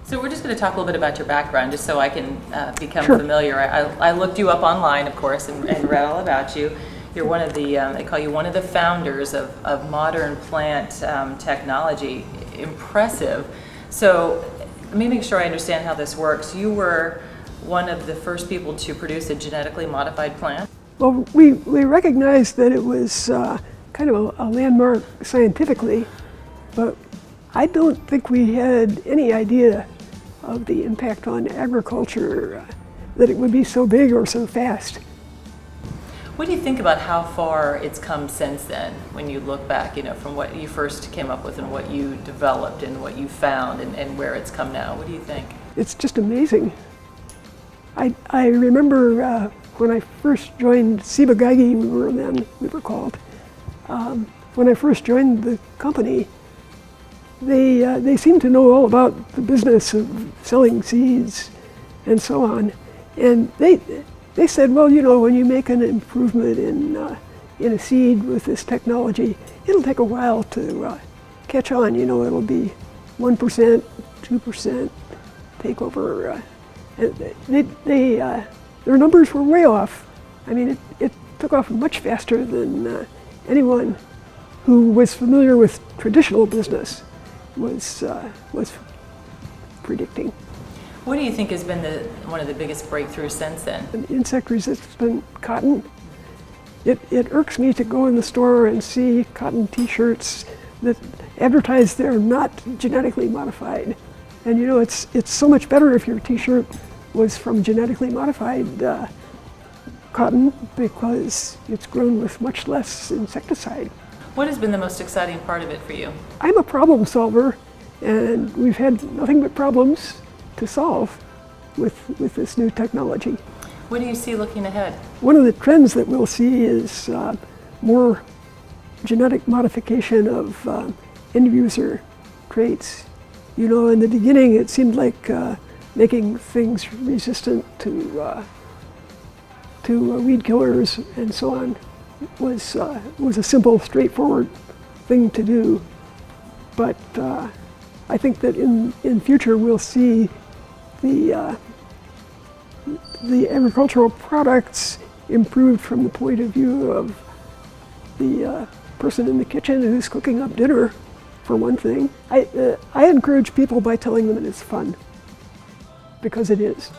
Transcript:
So we're just going to talk a little bit about your background, just so I can become Sure. familiar. I looked you up online, of course, and read all about you. You're one of the, they call you one of the founders of modern plant technology. Impressive. So let me make sure I understand how this works. You were one of the first people to produce a genetically modified plant? Well, we recognized that it was kind of a landmark scientifically, but I don't think we had any idea of the impact on agriculture, that it would be so big or so fast. What do you think about how far it's come since then, when you look back, from what you first came up with and what you developed and what you found and where it's come now? What do you think? It's just amazing. I remember when I first joined Ciba-Geigy, we were called. When I first joined the company, they seemed to know all about the business of selling seeds and so on. And they said, well, when you make an improvement in a seed with this technology, it'll take a while to catch on. It'll be 1%, 2% take over. Their numbers were way off. I mean, it took off much faster than anyone who was familiar with traditional business was predicting. What do you think has been one of the biggest breakthroughs since then? Insect resistant cotton. It irks me to go in the store and see cotton t-shirts that advertise they're not genetically modified. And it's so much better if your t-shirt was from genetically modified cotton, because it's grown with much less insecticide. What has been the most exciting part of it for you? I'm a problem solver, and we've had nothing but problems to solve with this new technology. What do you see looking ahead? One of the trends that we'll see is more genetic modification of end user traits. In the beginning it seemed like making things resistant to weed killers and so on was a simple, straightforward thing to do. But I think that in future we'll see the agricultural products improved from the point of view of the person in the kitchen who's cooking up dinner, for one thing. I encourage people by telling them it's fun, because it is.